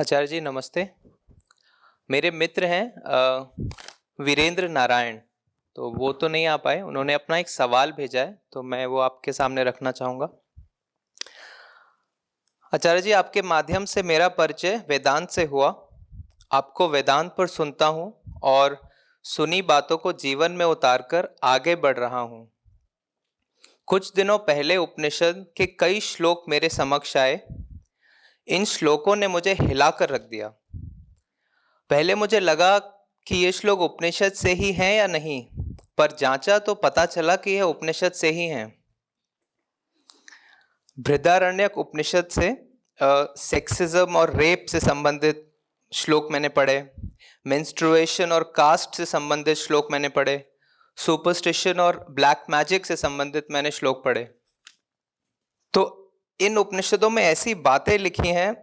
आचार्य जी नमस्ते। मेरे मित्र हैं वीरेंद्र नारायण, तो वो तो नहीं आ पाए। उन्होंने अपना एक सवाल भेजा है तो मैं वो आपके सामने रखना चाहूँगा। आचार्य जी, आपके माध्यम से मेरा परिचय वेदांत से हुआ। आपको वेदांत पर सुनता हूँ और सुनी बातों को जीवन में उतारकर आगे बढ़ रहा हूँ। कुछ दिनों पहले उपनिषद के कई श्लोक मेरे समक्ष आए। इन श्लोकों ने मुझे हिलाकर रख दिया। पहले मुझे लगा कि ये श्लोक उपनिषद से ही हैं या नहीं, पर जांचा तो पता चला कि यह उपनिषद से ही हैं। बृहदारण्यक उपनिषद से सेक्सिज्म और रेप से संबंधित श्लोक मैंने पढ़े, मेंस्ट्रुएशन और कास्ट से संबंधित श्लोक मैंने पढ़े, सुपरस्टिशन और ब्लैक मैजिक से संबंधित मैंने श्लोक पढ़े। तो इन उपनिषदों में ऐसी बातें लिखी हैं,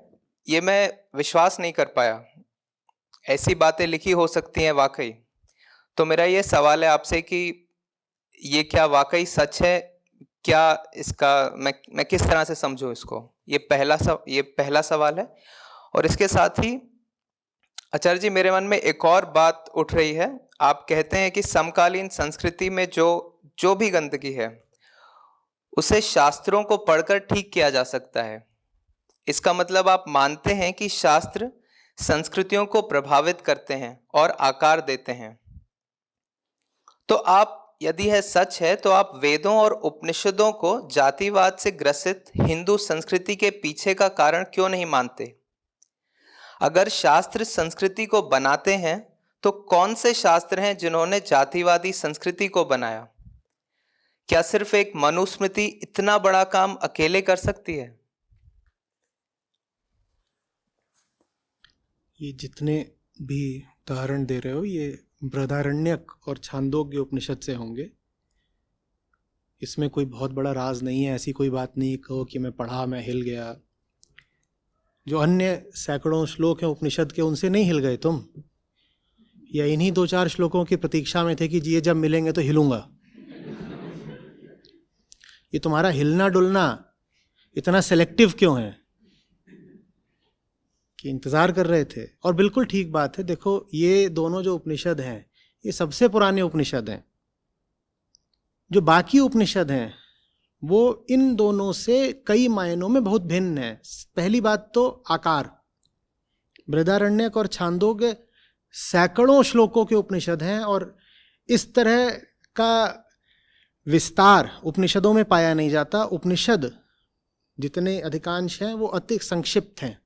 ये मैं विश्वास नहीं कर पाया। ऐसी बातें लिखी हो सकती हैं वाकई। तो मेरा ये सवाल है आपसे कि ये क्या वाकई सच है? क्या इसका मैं किस तरह से समझूं इसको? ये पहला सवाल है। और इसके साथ ही आचार्य जी, मेरे मन में एक और बात उठ रही है। आप कहते हैं कि समकालीन संस्कृति में जो भी गंदगी है उसे शास्त्रों को पढ़कर ठीक किया जा सकता है। इसका मतलब आप मानते हैं कि शास्त्र संस्कृतियों को प्रभावित करते हैं और आकार देते हैं। तो आप, यदि यह सच है, तो आप वेदों और उपनिषदों को जातिवाद से ग्रसित हिंदू संस्कृति के पीछे का कारण क्यों नहीं मानते? अगर शास्त्र संस्कृति को बनाते हैं तो कौन से शास्त्र हैं जिन्होंने जातिवादी संस्कृति को बनाया? क्या सिर्फ एक मनुस्मृति इतना बड़ा काम अकेले कर सकती है? ये जितने भी उदाहरण दे रहे हो ये बृहदारण्यक और छांदोग्य उपनिषद से होंगे। इसमें कोई बहुत बड़ा राज नहीं है। ऐसी कोई बात नहीं कहो कि मैं पढ़ा मैं हिल गया। जो अन्य सैकड़ों श्लोक हैं उपनिषद के, उनसे नहीं हिल गए तुम, या इन्हीं 2-4 श्लोकों की प्रतीक्षा में थे कि ये जब मिलेंगे तो हिलूंगा। ये तुम्हारा हिलना डुलना इतना सेलेक्टिव क्यों है कि इंतजार कर रहे थे? और बिल्कुल ठीक बात है। देखो, ये दोनों जो उपनिषद हैं ये सबसे पुराने उपनिषद हैं। जो बाकी उपनिषद हैं वो इन दोनों से कई मायनों में बहुत भिन्न है। पहली बात तो आकार। बृहदारण्यक और छांदोग्य सैकड़ों श्लोकों के उपनिषद हैं और इस तरह का विस्तार उपनिषदों में पाया नहीं जाता। उपनिषद जितने अधिकांश हैं वो अति संक्षिप्त हैं।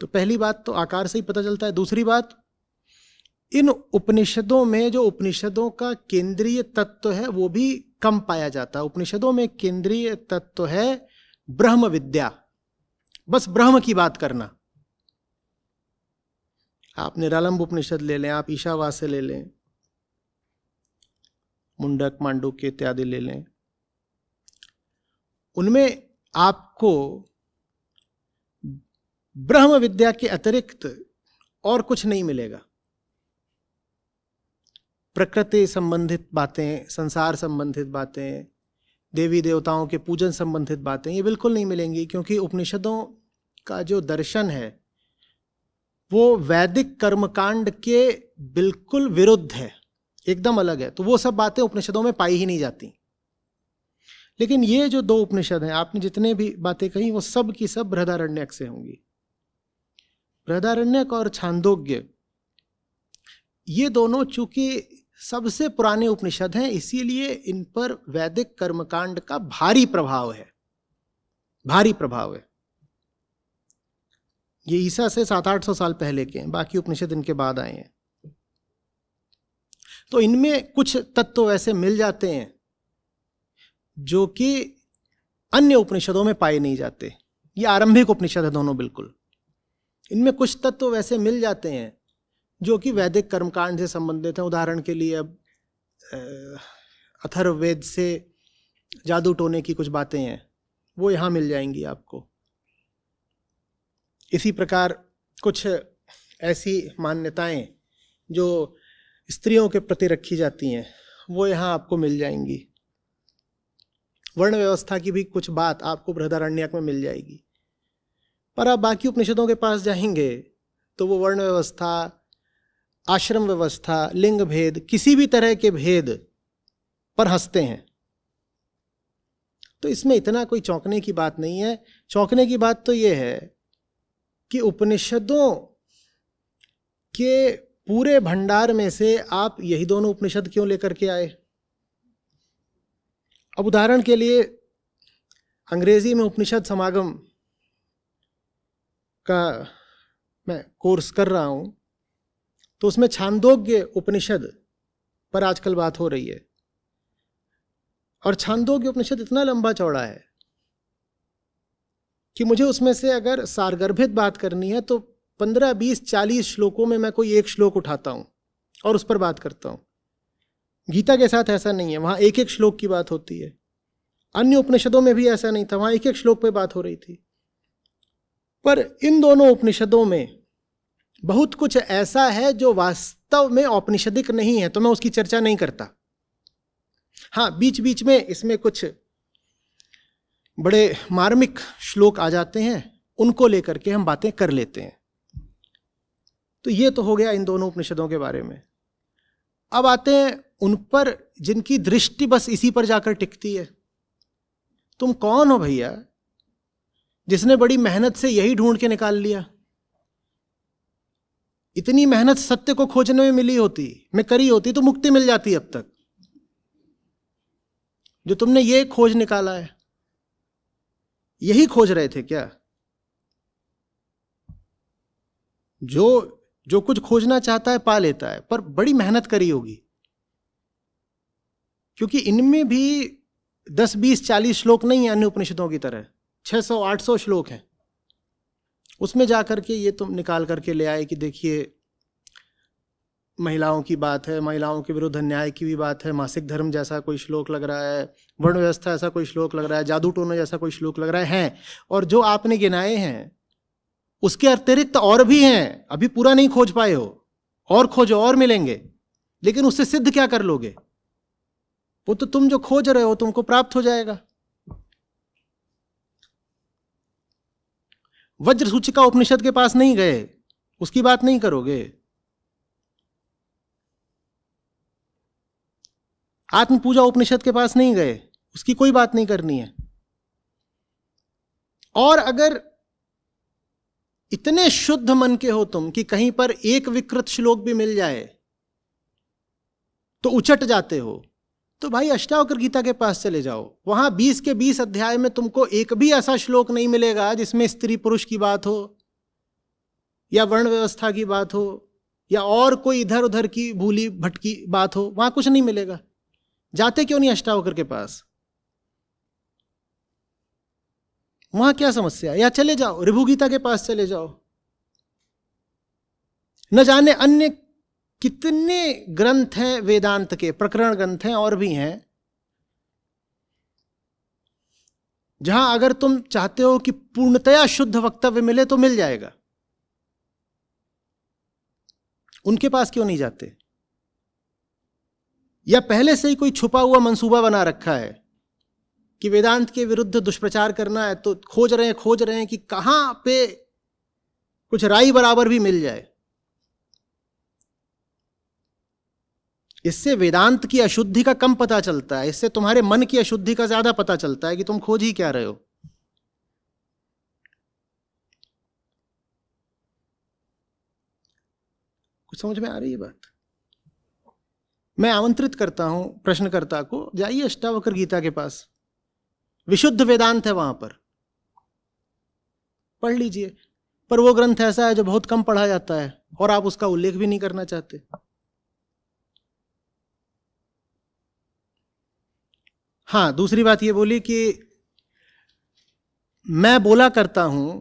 तो पहली बात तो आकार से ही पता चलता है। दूसरी बात, इन उपनिषदों में जो उपनिषदों का केंद्रीय तत्व है वो भी कम पाया जाता है। उपनिषदों में केंद्रीय तत्व है ब्रह्म विद्या, बस ब्रह्म की बात करना। आप निरालंब उपनिषद ले लें, आप ईशावास्य ले लें, मुंडक मांडुक्य इत्यादि ले लें, उनमें आपको ब्रह्म विद्या के अतिरिक्त और कुछ नहीं मिलेगा। प्रकृति संबंधित बातें, संसार संबंधित बातें, देवी देवताओं के पूजन संबंधित बातें, ये बिल्कुल नहीं मिलेंगी, क्योंकि उपनिषदों का जो दर्शन है वो वैदिक कर्मकांड के बिल्कुल विरुद्ध है, एकदम अलग है। तो वो सब बातें उपनिषदों में पाई ही नहीं जाती। लेकिन ये जो 2 उपनिषद हैं, आपने जितने भी बातें कही वो सब की सब बृहदारण्यक से होंगी। बृहदारण्यक और छांदोग्य, ये दोनों चूंकि सबसे पुराने उपनिषद हैं, इसीलिए इन पर वैदिक कर्मकांड का भारी प्रभाव है। भारी प्रभाव है। ये ईसा से 700-800 साल पहले के हैं, बाकी उपनिषद इनके बाद आए हैं। तो इनमें कुछ तत्व वैसे मिल जाते हैं जो कि अन्य उपनिषदों में पाए नहीं जाते। ये आरंभिक उपनिषद है दोनों बिल्कुल। इनमें कुछ तत्व वैसे मिल जाते हैं जो कि वैदिक कर्मकांड से संबंधित हैं। उदाहरण के लिए अब अथर्ववेद से जादू टोने की कुछ बातें हैं, वो यहाँ मिल जाएंगी आपको। इसी प्रकार कुछ ऐसी मान्यताएं जो स्त्रियों के प्रति रखी जाती हैं वो यहाँ आपको मिल जाएंगी। वर्ण व्यवस्था की भी कुछ बात आपको बृहदारण्यक में मिल जाएगी। पर आप बाकी उपनिषदों के पास जाएंगे तो वो वर्ण व्यवस्था, आश्रम व्यवस्था, लिंग भेद, किसी भी तरह के भेद पर हंसते हैं। तो इसमें इतना कोई चौंकने की बात नहीं है। चौंकने की बात तो ये है कि उपनिषदों के पूरे भंडार में से आप यही दोनों उपनिषद क्यों लेकर के आए? अब उदाहरण के लिए अंग्रेजी में उपनिषद समागम का मैं कोर्स कर रहा हूं, तो उसमें छांदोग्य उपनिषद पर आजकल बात हो रही है। और छांदोग्य उपनिषद इतना लंबा चौड़ा है कि मुझे उसमें से अगर सारगर्भित बात करनी है तो 15, 20, 40 श्लोकों में मैं कोई एक श्लोक उठाता हूं और उस पर बात करता हूं। गीता के साथ ऐसा नहीं है, वहां एक एक श्लोक की बात होती है। अन्य उपनिषदों में भी ऐसा नहीं था, वहां एक एक श्लोक पे बात हो रही थी। पर इन दोनों उपनिषदों में बहुत कुछ ऐसा है जो वास्तव में औपनिषदिक नहीं है, तो मैं उसकी चर्चा नहीं करता। हाँ, बीच बीच में इसमें कुछ बड़े मार्मिक श्लोक आ जाते हैं, उनको लेकर के हम बातें कर लेते हैं। तो ये तो हो गया इन दोनों उपनिषदों के बारे में। अब आते हैं उन पर जिनकी दृष्टि बस इसी पर जाकर टिकती है। तुम कौन हो भैया जिसने बड़ी मेहनत से यही ढूंढ के निकाल लिया? इतनी मेहनत सत्य को खोजने में मिली होती, में करी होती, तो मुक्ति मिल जाती अब तक। जो तुमने ये खोज निकाला है, यही खोज रहे थे क्या? जो कुछ खोजना चाहता है पा लेता है, पर बड़ी मेहनत करी होगी, क्योंकि इनमें भी 10, 20, 40 श्लोक नहीं है अन्य उपनिषदों की तरह। 600, 800 श्लोक हैं। उसमें जाकर के ये तुम निकाल करके ले आए कि देखिए महिलाओं की बात है, महिलाओं के विरुद्ध अन्याय की भी बात है, मासिक धर्म जैसा कोई श्लोक लग रहा है, वर्ण व्यवस्था ऐसा कोई श्लोक लग रहा है, जादू टोना जैसा कोई श्लोक लग रहा है। और जो आपने गिनाए हैं उसके अतिरिक्त और भी हैं, अभी पूरा नहीं खोज पाए हो, और खोजो, और मिलेंगे। लेकिन उससे सिद्ध क्या कर लोगे? वो तो तुम जो खोज रहे हो तुमको प्राप्त हो जाएगा। वज्र सूचिका उपनिषद के पास नहीं गए, उसकी बात नहीं करोगे। आत्म पूजा उपनिषद के पास नहीं गए, उसकी कोई बात नहीं करनी है। और अगर इतने शुद्ध मन के हो तुम कि कहीं पर एक विकृत श्लोक भी मिल जाए तो उचट जाते हो, तो भाई अष्टावक्र गीता के पास चले जाओ। वहां 20 के 20 अध्याय में तुमको एक भी ऐसा श्लोक नहीं मिलेगा जिसमें स्त्री पुरुष की बात हो, या वर्ण व्यवस्था की बात हो, या और कोई इधर उधर की भूली भटकी बात हो। वहां कुछ नहीं मिलेगा। जाते क्यों नहीं अष्टावक्र के पास? वहां क्या समस्या? या चले जाओ ऋभु गीता के पास चले जाओ। न जाने अन्य कितने ग्रंथ हैं वेदांत के, प्रकरण ग्रंथ हैं और भी हैं, जहां अगर तुम चाहते हो कि पूर्णतया शुद्ध वक्तव्य मिले तो मिल जाएगा। उनके पास क्यों नहीं जाते? या पहले से ही कोई छुपा हुआ मंसूबा बना रखा है कि वेदांत के विरुद्ध दुष्प्रचार करना है, तो खोज रहे हैं कि कहां पे कुछ राई बराबर भी मिल जाए। इससे वेदांत की अशुद्धि का कम पता चलता है, इससे तुम्हारे मन की अशुद्धि का ज्यादा पता चलता है कि तुम खोज ही क्या रहे हो। कुछ समझ में आ रही है बात? मैं आमंत्रित करता हूं प्रश्नकर्ता को, जाइए अष्टावक्र गीता के पास, विशुद्ध वेदांत है, वहां पर पढ़ लीजिए। पर वो ग्रंथ ऐसा है जो बहुत कम पढ़ा जाता है और आप उसका उल्लेख भी नहीं करना चाहते। हाँ, दूसरी बात ये बोली कि मैं बोला करता हूं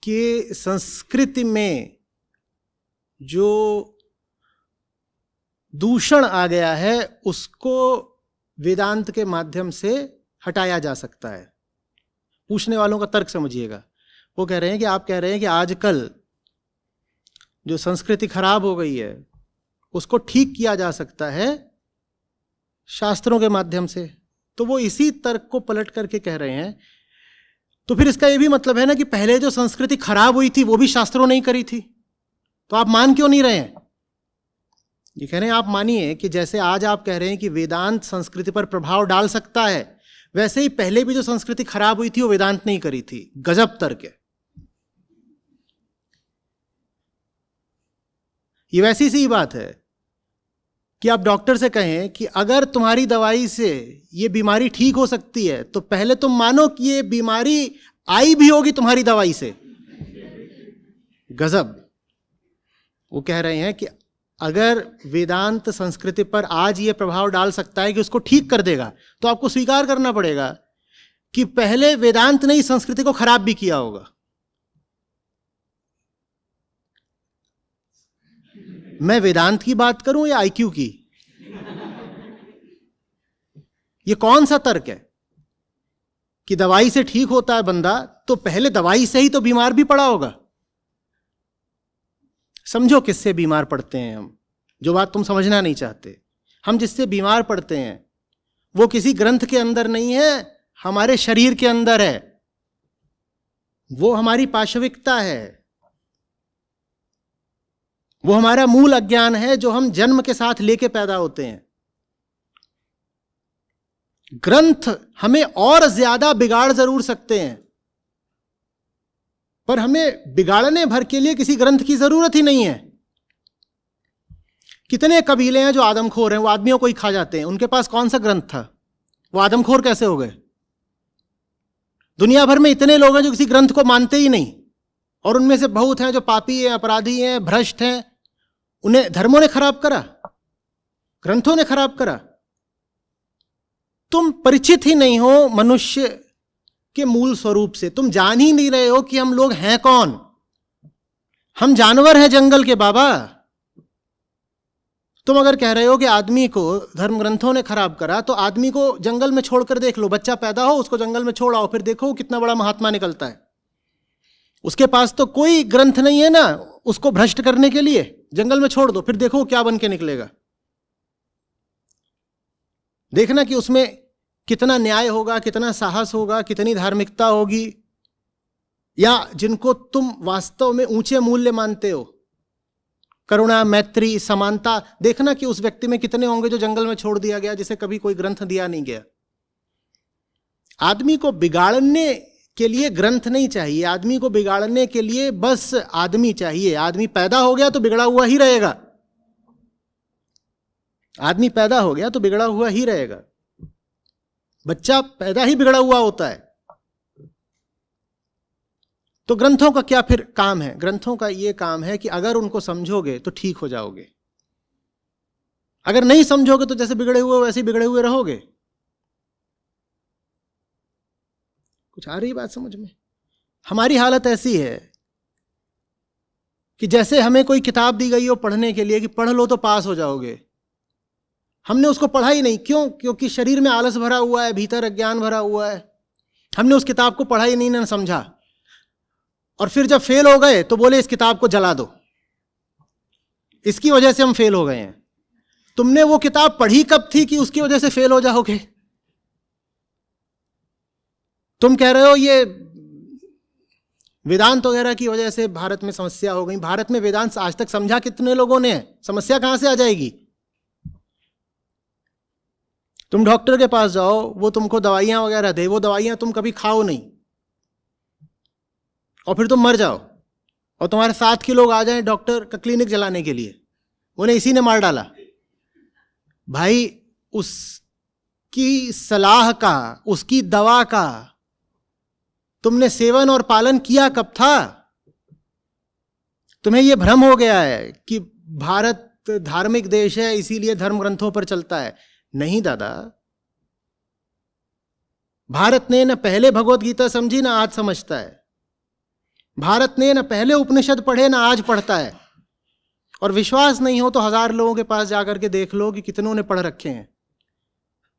कि संस्कृति में जो दूषण आ गया है उसको वेदांत के माध्यम से हटाया जा सकता है। पूछने वालों का तर्क समझिएगा। वो कह रहे हैं कि आप कह रहे हैं कि आजकल जो संस्कृति खराब हो गई है उसको ठीक किया जा सकता है शास्त्रों के माध्यम से। तो वो इसी तर्क को पलट करके कह रहे हैं, तो फिर इसका ये भी मतलब है ना कि पहले जो संस्कृति खराब हुई थी वो भी शास्त्रों ने ही करी थी। तो आप मान क्यों नहीं रहे हैं? ये कह रहे हैं आप मानिए कि जैसे आज आप कह रहे हैं कि वेदांत संस्कृति पर प्रभाव डाल सकता है, वैसे ही पहले भी जो संस्कृति खराब हुई थी वो वेदांत नहीं करी थी। गजब तर्क है। ये वैसी सी बात है कि आप डॉक्टर से कहें कि अगर तुम्हारी दवाई से ये बीमारी ठीक हो सकती है तो पहले तुम मानो कि ये बीमारी आई भी होगी तुम्हारी दवाई से। गजब। वो कह रहे हैं कि अगर वेदांत संस्कृति पर आज ये प्रभाव डाल सकता है कि उसको ठीक कर देगा, तो आपको स्वीकार करना पड़ेगा कि पहले वेदांत ने इस संस्कृति को खराब भी किया होगा। मैं वेदांत की बात करूं या आईक्यू की? ये कौन सा तर्क है कि दवाई से ठीक होता है बंदा, तो पहले दवाई से ही तो बीमार भी पड़ा होगा। समझो किससे बीमार पड़ते हैं हम, जो बात तुम समझना नहीं चाहते। हम जिससे बीमार पड़ते हैं वो किसी ग्रंथ के अंदर नहीं है, हमारे शरीर के अंदर है। वो हमारी पाशविकता है, वो हमारा मूल अज्ञान है जो हम जन्म के साथ लेके पैदा होते हैं। ग्रंथ हमें और ज्यादा बिगाड़ जरूर सकते हैं, पर हमें बिगाड़ने भर के लिए किसी ग्रंथ की जरूरत ही नहीं है। कितने कबीले हैं जो आदमखोर हैं, वो आदमियों को ही खा जाते हैं। उनके पास कौन सा ग्रंथ था? वो आदमखोर कैसे हो गए? दुनिया भर में इतने लोग हैं जो किसी ग्रंथ को मानते ही नहीं, और उनमें से बहुत हैं जो पापी हैं, अपराधी हैं, भ्रष्ट हैं। उन्हें धर्मों ने खराब करा, ग्रंथों ने खराब करा। तुम परिचित ही नहीं हो मनुष्य के मूल स्वरूप से। तुम जान ही नहीं रहे हो कि हम लोग हैं कौन। हम जानवर हैं जंगल के बाबा। तुम अगर कह रहे हो कि आदमी को धर्म ग्रंथों ने खराब करा, तो आदमी को जंगल में छोड़कर देख लो। बच्चा पैदा हो, उसको जंगल में छोड़ आओ, फिर देखो कितना बड़ा महात्मा निकलता है। उसके पास तो कोई ग्रंथ नहीं है ना उसको भ्रष्ट करने के लिए। जंगल में छोड़ दो, फिर देखो क्या बन के निकलेगा। देखना कि उसमें कितना न्याय होगा, कितना साहस होगा, कितनी धार्मिकता होगी। या जिनको तुम वास्तव में ऊंचे मूल्य मानते हो, करुणा, मैत्री, समानता, देखना कि उस व्यक्ति में कितने होंगे जो जंगल में छोड़ दिया गया, जिसे कभी कोई ग्रंथ दिया नहीं गया। आदमी को बिगाड़ने के लिए ग्रंथ नहीं चाहिए, आदमी को बिगाड़ने के लिए बस आदमी चाहिए। आदमी पैदा हो गया तो बिगड़ा हुआ ही रहेगा। आदमी पैदा हो गया तो बिगड़ा हुआ ही रहेगा। बच्चा पैदा ही बिगड़ा हुआ होता है। तो ग्रंथों का क्या फिर काम है? ग्रंथों का यह काम है कि अगर उनको समझोगे तो ठीक हो जाओगे, अगर नहीं समझोगे तो जैसे बिगड़े हुए वैसे ही बिगड़े हुए रहोगे। कुछ आ रही बात समझ में? हमारी हालत ऐसी है कि जैसे हमें कोई किताब दी गई हो पढ़ने के लिए कि पढ़ लो तो पास हो जाओगे। हमने उसको पढ़ा ही नहीं। क्यों? क्योंकि शरीर में आलस भरा हुआ है, भीतर अज्ञान भरा हुआ है। हमने उस किताब को पढ़ा ही नहीं, ना समझा। और फिर जब फेल हो गए तो बोले इस किताब को जला दो, इसकी वजह से हम फेल हो गए हैं। तुमने वो किताब पढ़ी कब थी कि उसकी वजह से फेल हो जाओगे? तुम कह रहे हो ये वेदांत वगैरह की वजह से भारत में समस्या हो गई। भारत में वेदांत आज तक समझा कितने लोगों ने? समस्या कहां से आ जाएगी? तुम डॉक्टर के पास जाओ, वो तुमको दवाइयां वगैरह दे, वो दवाइयां तुम कभी खाओ नहीं, और फिर तुम मर जाओ, और तुम्हारे साथ के लोग आ जाएं डॉक्टर का क्लिनिक जलाने के लिए, उन्हें इसी ने मार डाला। भाई, उसकी सलाह का, उसकी दवा का तुमने सेवन और पालन किया कब था? तुम्हें यह भ्रम हो गया है कि भारत धार्मिक देश है इसीलिए धर्म ग्रंथों पर चलता है। नहीं दादा, भारत ने न पहले भगवत गीता समझी ना आज समझता है। भारत ने न पहले उपनिषद पढ़े ना आज पढ़ता है। और विश्वास नहीं हो तो 1000 लोगों के पास जाकर के देख लो कि कितनों ने पढ़ रखे हैं।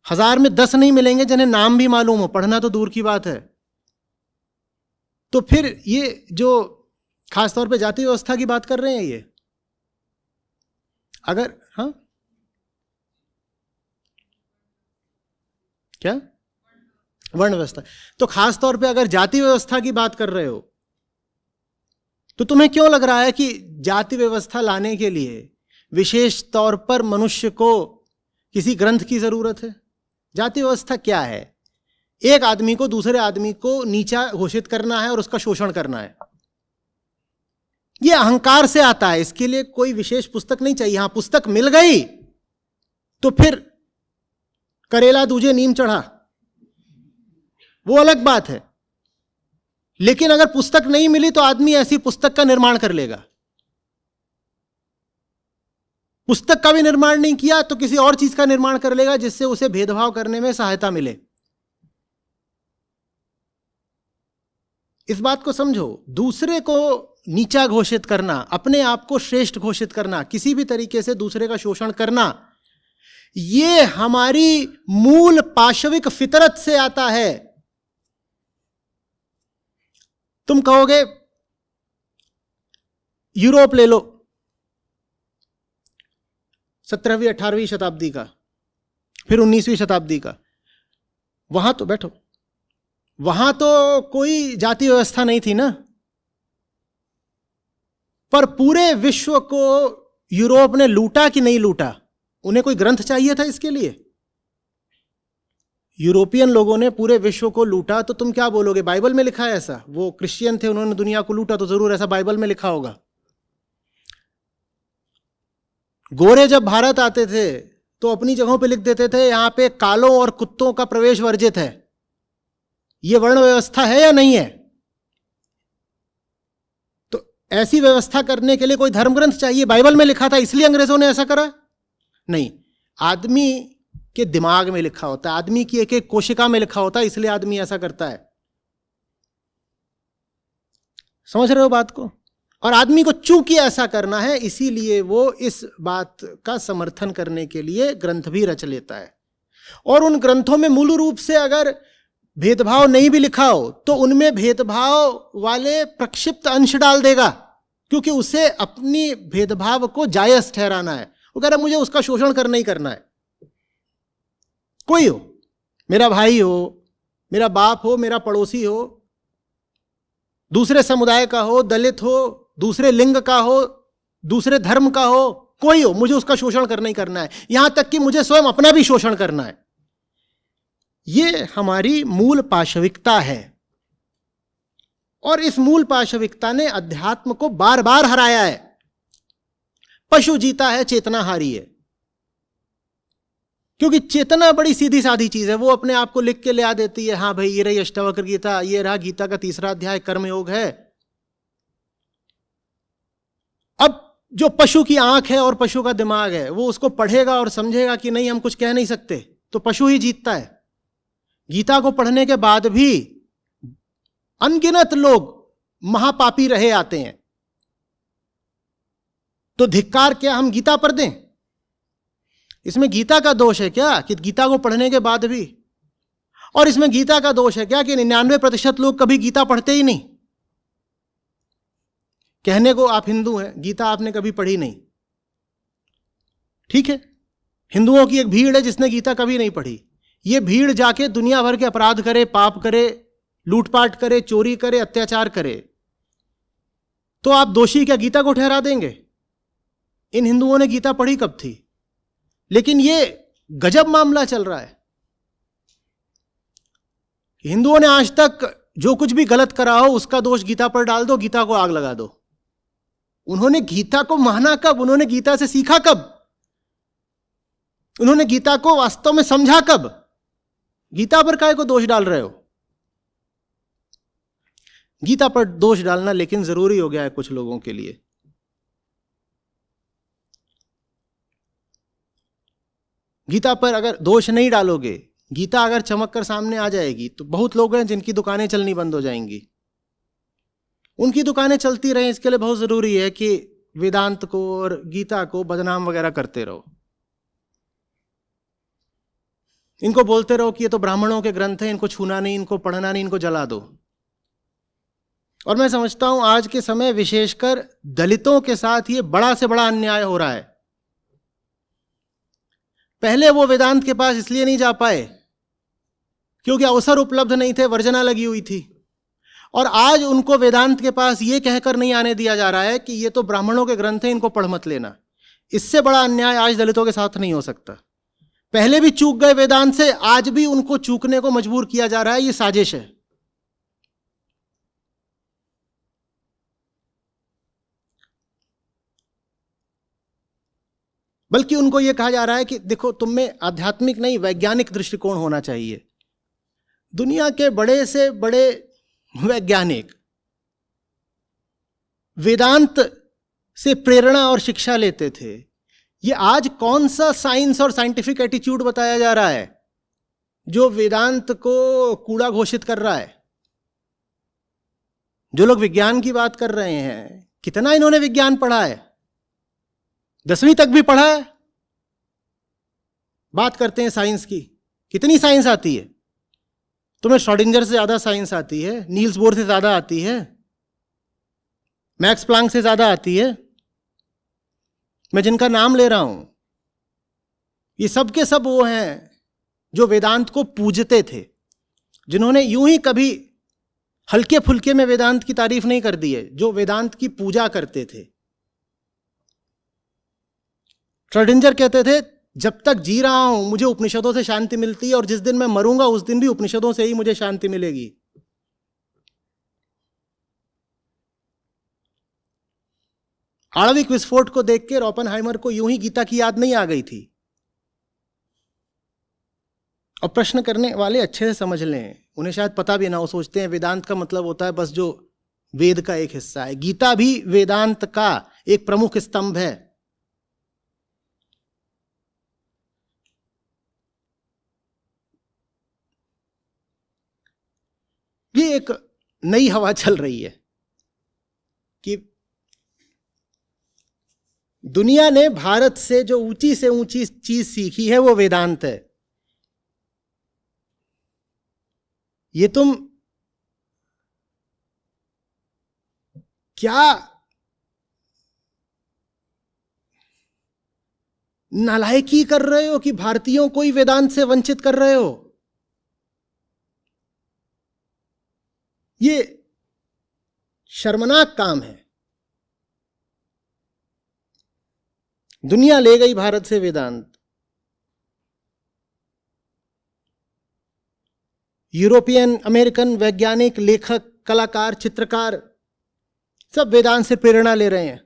1000 में 10 नहीं मिलेंगे जिन्हें नाम भी मालूम हो, पढ़ना तो दूर की बात है। तो फिर ये जो खासतौर पे जाति व्यवस्था की बात कर रहे हैं, ये अगर हाँ क्या वर्ण व्यवस्था। तो खास तौर पे अगर जाति व्यवस्था की बात कर रहे हो तो तुम्हें क्यों लग रहा है कि जाति व्यवस्था लाने के लिए विशेष तौर पर मनुष्य को किसी ग्रंथ की जरूरत है? जाति व्यवस्था क्या है? एक आदमी को दूसरे आदमी को नीचा घोषित करना है और उसका शोषण करना है। यह अहंकार से आता है, इसके लिए कोई विशेष पुस्तक नहीं चाहिए। हां, पुस्तक मिल गई तो फिर करेला दूजे नीम चढ़ा, वो अलग बात है। लेकिन अगर पुस्तक नहीं मिली तो आदमी ऐसी पुस्तक का निर्माण कर लेगा। पुस्तक का भी निर्माण नहीं किया तो किसी और चीज का निर्माण कर लेगा जिससे उसे भेदभाव करने में सहायता मिले। इस बात को समझो, दूसरे को नीचा घोषित करना, अपने आप को श्रेष्ठ घोषित करना, किसी भी तरीके से दूसरे का शोषण करना, यह हमारी मूल पाशविक फितरत से आता है। तुम कहोगे यूरोप ले लो, 17वीं 18वीं शताब्दी का, फिर 19वीं शताब्दी का, वहां तो बैठो, वहां तो कोई जाति व्यवस्था नहीं थी ना, पर पूरे विश्व को यूरोप ने लूटा कि नहीं लूटा? उन्हें कोई ग्रंथ चाहिए था इसके लिए? यूरोपियन लोगों ने पूरे विश्व को लूटा, तो तुम क्या बोलोगे? बाइबल में लिखा है ऐसा? वो क्रिश्चियन थे, उन्होंने दुनिया को लूटा, तो जरूर ऐसा बाइबल में लिखा होगा। गोरे जब भारत आते थे तो अपनी जगहों पे लिख देते थे यहां पे कालों और कुत्तों का प्रवेश वर्जित है। यह वर्ण व्यवस्था है या नहीं है? तो ऐसी व्यवस्था करने के लिए कोई धर्म ग्रंथ चाहिए? बाइबल में लिखा था इसलिए अंग्रेजों ने ऐसा करा? नहीं, आदमी के दिमाग में लिखा होता है, आदमी की एक एक कोशिका में लिखा होता है, इसलिए आदमी ऐसा करता है। समझ रहे हो बात को? और आदमी को चूंकि ऐसा करना है, इसीलिए वो इस बात का समर्थन करने के लिए ग्रंथ भी रच लेता है। और उन ग्रंथों में मूल रूप से अगर भेदभाव नहीं भी लिखा हो तो उनमें भेदभाव वाले प्रक्षिप्त अंश डाल देगा, क्योंकि उसे अपनी भेदभाव को जायज ठहराना है। वो कह रहा है मुझे उसका शोषण करना ही करना है। कोई हो, मेरा भाई हो, मेरा बाप हो, मेरा पड़ोसी हो, दूसरे समुदाय का हो, दलित हो, दूसरे लिंग का हो, दूसरे धर्म का हो, कोई हो, मुझे उसका शोषण करना ही करना है, यहां तक कि मुझे स्वयं अपना भी शोषण करना है। यह हमारी मूल पाशविकता है। और इस मूल पाशविकता ने अध्यात्म को बार बार हराया है। पशु जीता है, चेतना हारी है। क्योंकि चेतना बड़ी सीधी साधी चीज है, वो अपने आप को लिख के ले आ देती है, हाँ भाई ये रही अष्टावक्र गीता, ये रहा गीता का 3रा अध्याय कर्मयोग है। अब जो पशु की आंख है और पशु का दिमाग है, वो उसको पढ़ेगा और समझेगा कि नहीं हम कुछ कह नहीं सकते, तो पशु ही जीतता है। गीता को पढ़ने के बाद भी अनगिनत लोग महापापी रहे आते हैं, तो धिक्कार क्या हम गीता पर दें? इसमें गीता का दोष है क्या कि गीता को पढ़ने के बाद भी? और इसमें गीता का दोष है क्या कि 99% लोग कभी गीता पढ़ते ही नहीं? कहने को आप हिंदू हैं, गीता आपने कभी पढ़ी नहीं, ठीक है। हिंदुओं की एक भीड़ है जिसने गीता कभी नहीं पढ़ी। ये भीड़ जाके दुनिया भर के अपराध करे, पाप करे, लूटपाट करे, चोरी करे, अत्याचार करे, तो आप दोषी क्या गीता को ठहरा देंगे? इन हिंदुओं ने गीता पढ़ी कब थी? लेकिन ये गजब मामला चल रहा है। हिंदुओं ने आज तक जो कुछ भी गलत करा हो उसका दोष गीता पर डाल दो, गीता को आग लगा दो। उन्होंने गीता को माना कब? उन्होंने गीता से सीखा कब? उन्होंने गीता को वास्तव में समझा कब? गीता पर काहे को दोष डाल रहे हो? गीता पर दोष डालना लेकिन जरूरी हो गया है कुछ लोगों के लिए। गीता पर अगर दोष नहीं डालोगे, गीता अगर चमक कर सामने आ जाएगी, तो बहुत लोग हैं जिनकी दुकानें चलनी बंद हो जाएंगी। उनकी दुकानें चलती रहें, इसके लिए बहुत जरूरी है कि वेदांत को और गीता को बदनाम वगैरह करते रहो। इनको बोलते रहो कि ये तो ब्राह्मणों के ग्रंथ हैं, इनको छूना नहीं, इनको पढ़ना नहीं, इनको जला दो। और मैं समझता हूं आज के समय विशेषकर दलितों के साथ ये बड़ा से बड़ा अन्याय हो रहा है। पहले वो वेदांत के पास इसलिए नहीं जा पाए क्योंकि अवसर उपलब्ध नहीं थे, वर्जना लगी हुई थी। और आज उनको वेदांत के पास ये कहकर नहीं आने दिया जा रहा है कि ये तो ब्राह्मणों के ग्रंथ हैं, इनको पढ़ मत लेना। इससे बड़ा अन्याय आज दलितों के साथ नहीं हो सकता। पहले भी चूक गए वेदांत से, आज भी उनको चूकने को मजबूर किया जा रहा है। ये साजिश है। बल्कि उनको यह कहा जा रहा है कि देखो, तुम में आध्यात्मिक नहीं वैज्ञानिक दृष्टिकोण होना चाहिए। दुनिया के बड़े से बड़े वैज्ञानिक वेदांत से प्रेरणा और शिक्षा लेते थे। ये आज कौन सा साइंस और साइंटिफिक एटीट्यूड बताया जा रहा है जो वेदांत को कूड़ा घोषित कर रहा है? जो लोग विज्ञान की बात कर रहे हैं, कितना इन्होंने विज्ञान पढ़ा है? 10वीं तक भी पढ़ा है। बात करते हैं साइंस की, कितनी साइंस आती है? तुम्हें श्रोडिंगर से ज्यादा साइंस आती है, नील्स बोर से ज्यादा आती है, मैक्स प्लांक से ज्यादा आती है। मैं जिनका नाम ले रहा हूं, ये सब के सब वो हैं जो वेदांत को पूजते थे, जिन्होंने यूं ही कभी हल्के फुल्के में वेदांत की तारीफ नहीं कर दी है, जो वेदांत की पूजा करते थे। श्रोडिंगर कहते थे, जब तक जी रहा हूं मुझे उपनिषदों से शांति मिलती है, और जिस दिन मैं मरूंगा उस दिन भी उपनिषदों से ही मुझे शांति मिलेगी। आणविक विस्फोट को देख के ओपेनहाइमर को यूं ही गीता की याद नहीं आ गई थी। और प्रश्न करने वाले अच्छे से समझ लें, उन्हें शायद पता भी ना हो, सोचते हैं वेदांत का मतलब होता है बस जो वेद का एक हिस्सा है। गीता भी वेदांत का एक प्रमुख स्तंभ है। ये एक नई हवा चल रही है कि दुनिया ने भारत से जो ऊंची से ऊंची चीज सीखी है वो वेदांत है। ये तुम क्या नालायकी कर रहे हो कि भारतीयों को ही वेदांत से वंचित कर रहे हो? ये शर्मनाक काम है। दुनिया ले गई भारत से वेदांत। यूरोपियन, अमेरिकन वैज्ञानिक, लेखक, कलाकार, चित्रकार सब वेदांत से प्रेरणा ले रहे हैं।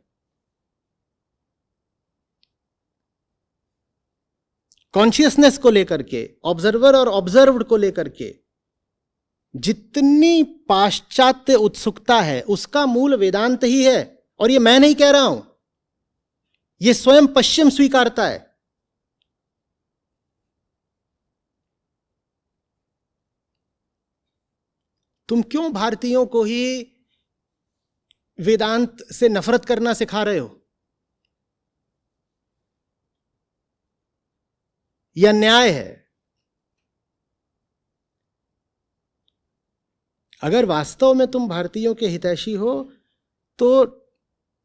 कॉन्शियसनेस को लेकर के, ऑब्जर्वर और ऑब्जर्व्ड को लेकर के जितनी पाश्चात्य उत्सुकता है उसका मूल वेदांत ही है। और ये मैं नहीं कह रहा हूं, ये स्वयं पश्चिम स्वीकारता है। तुम क्यों भारतीयों को ही वेदांत से नफरत करना सिखा रहे हो? यह न्याय है। अगर वास्तव में तुम भारतीयों के हितैषी हो तो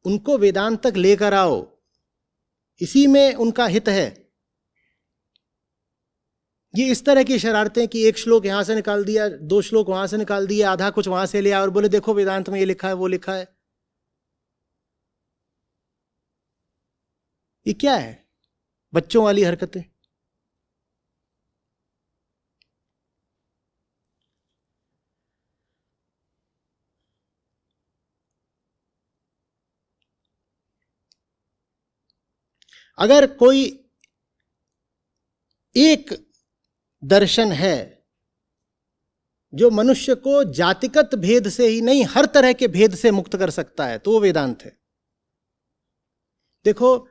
उनको वेदांत तक लेकर आओ, इसी में उनका हित है। ये इस तरह की शरारतें कि एक श्लोक यहां से निकाल दिया, 2 श्लोक वहां से निकाल दिए, आधा कुछ वहां से लिया और बोले देखो वेदांत में ये लिखा है वो लिखा है। ये क्या है? बच्चों वाली हरकतें। अगर कोई एक दर्शन है जो मनुष्य को जातिगत भेद से ही नहीं हर तरह के भेद से मुक्त कर सकता है तो वो वेदांत है। देखो,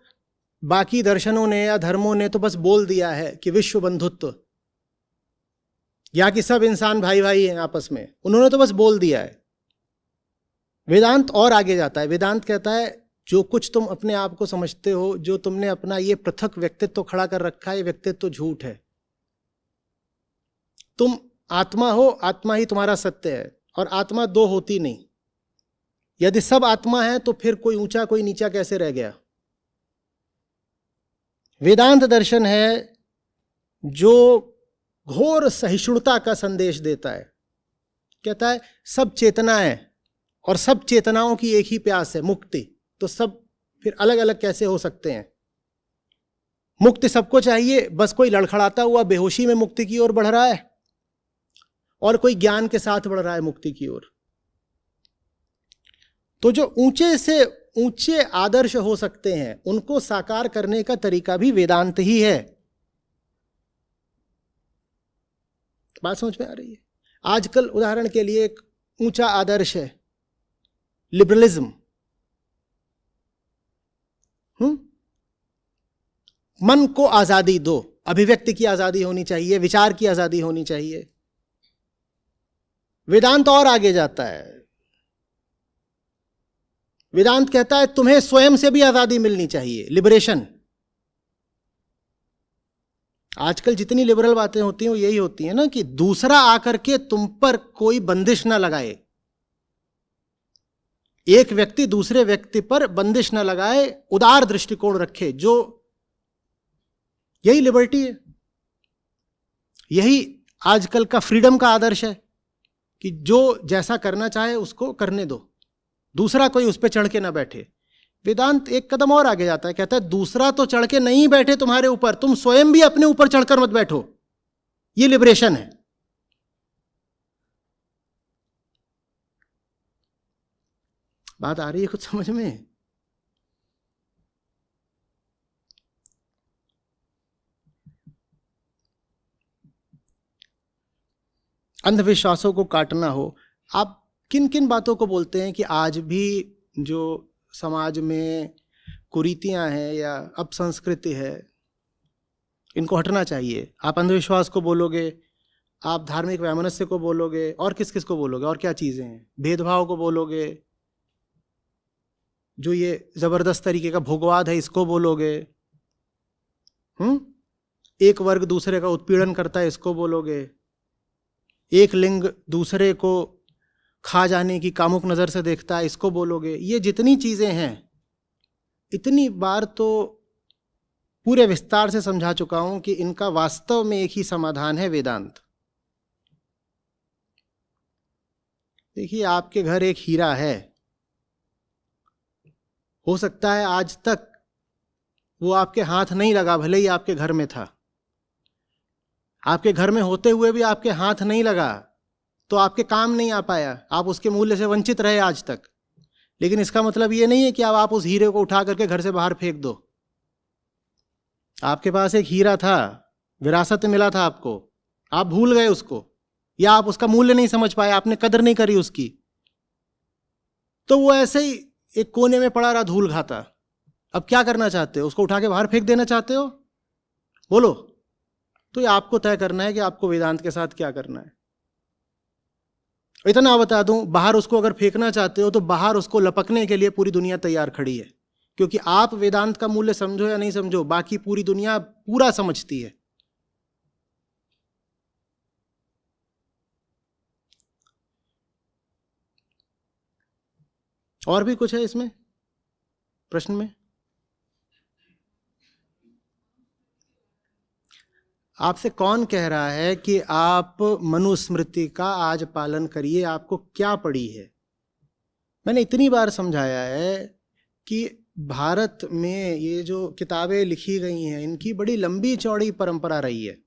बाकी दर्शनों ने या धर्मों ने तो बस बोल दिया है कि विश्व बंधुत्व या कि सब इंसान भाई भाई हैं आपस में, उन्होंने तो बस बोल दिया है। वेदांत और आगे जाता है। वेदांत कहता है जो कुछ तुम अपने आप को समझते हो, जो तुमने अपना ये पृथक व्यक्तित्व खड़ा कर रखा है, ये व्यक्तित्व झूठ है। तुम आत्मा हो, आत्मा ही तुम्हारा सत्य है, और आत्मा 2 होती नहीं। यदि सब आत्मा है तो फिर कोई ऊंचा कोई नीचा कैसे रह गया? वेदांत दर्शन है जो घोर सहिष्णुता का संदेश देता है। कहता है सब चेतनाएं और सब चेतनाओं की एक ही प्यास है, मुक्ति। तो सब फिर अलग अलग कैसे हो सकते हैं? मुक्ति सबको चाहिए, बस कोई लड़खड़ाता हुआ बेहोशी में मुक्ति की ओर बढ़ रहा है और कोई ज्ञान के साथ बढ़ रहा है मुक्ति की ओर। तो जो ऊंचे से ऊंचे आदर्श हो सकते हैं उनको साकार करने का तरीका भी वेदांत ही है। बात समझ में आ रही है? आजकल उदाहरण के लिए एक ऊंचा आदर्श है लिबरलिज्म। मन को आजादी दो, अभिव्यक्ति की आजादी होनी चाहिए, विचार की आजादी होनी चाहिए। वेदांत और आगे जाता है। वेदांत कहता है तुम्हें स्वयं से भी आजादी मिलनी चाहिए, लिबरेशन। आजकल जितनी लिबरल बातें होती हैं वो यही होती है ना कि दूसरा आकर के तुम पर कोई बंदिश ना लगाए, एक व्यक्ति दूसरे व्यक्ति पर बंदिश ना लगाए, उदार दृष्टिकोण रखे, जो यही लिबर्टी है। यही आजकल का फ्रीडम का आदर्श है कि जो जैसा करना चाहे उसको करने दो, दूसरा कोई उस पर चढ़ के ना बैठे। वेदांत एक कदम और आगे जाता है, कहता है दूसरा तो चढ़ के नहीं बैठे तुम्हारे ऊपर, तुम स्वयं भी अपने ऊपर चढ़कर मत बैठो। ये लिबरेशन है। बात आ रही है कुछ समझ में? अंधविश्वासों को काटना हो, आप किन किन बातों को बोलते हैं कि आज भी जो समाज में कुरीतियां हैं या अपसंस्कृति है, इनको हटना चाहिए? आप अंधविश्वास को बोलोगे, आप धार्मिक वैमनस्य को बोलोगे, और किस किस को बोलोगे? और क्या चीजें हैं? भेदभाव को बोलोगे, जो ये जबरदस्त तरीके का भोगवाद है इसको बोलोगे, एक वर्ग दूसरे का उत्पीड़न करता है इसको बोलोगे, एक लिंग दूसरे को खा जाने की कामुक नजर से देखता है इसको बोलोगे। ये जितनी चीजें हैं, इतनी बार तो पूरे विस्तार से समझा चुका हूं कि इनका वास्तव में एक ही समाधान है, वेदांत। देखिए, आपके घर एक हीरा है, हो सकता है आज तक वो आपके हाथ नहीं लगा, भले ही आपके घर में था। आपके घर में होते हुए भी आपके हाथ नहीं लगा तो आपके काम नहीं आ पाया, आप उसके मूल्य से वंचित रहे आज तक। लेकिन इसका मतलब ये नहीं है कि अब आप उस हीरे को उठा करके घर से बाहर फेंक दो। आपके पास एक हीरा था, विरासत में मिला था आपको, आप भूल गए उसको, या आप उसका मूल्य नहीं समझ पाए, आपने कदर नहीं करी उसकी, तो वो ऐसे ही एक कोने में पड़ा रहा धूल खाता। अब क्या करना चाहते हो? उसको उठा के बाहर फेंक देना चाहते हो? बोलो। तो ये आपको तय करना है कि आपको वेदांत के साथ क्या करना है। इतना बता दूं, बाहर उसको अगर फेंकना चाहते हो तो बाहर उसको लपकने के लिए पूरी दुनिया तैयार खड़ी है, क्योंकि आप वेदांत का मूल्य समझो या नहीं समझो, बाकी पूरी दुनिया पूरा समझती है। और भी कुछ है इसमें प्रश्न में? आपसे कौन कह रहा है कि आप मनुस्मृति का आज पालन करिए? आपको क्या पड़ी है? मैंने इतनी बार समझाया है कि भारत में ये जो किताबें लिखी गई हैं, इनकी बड़ी लंबी चौड़ी परंपरा रही है।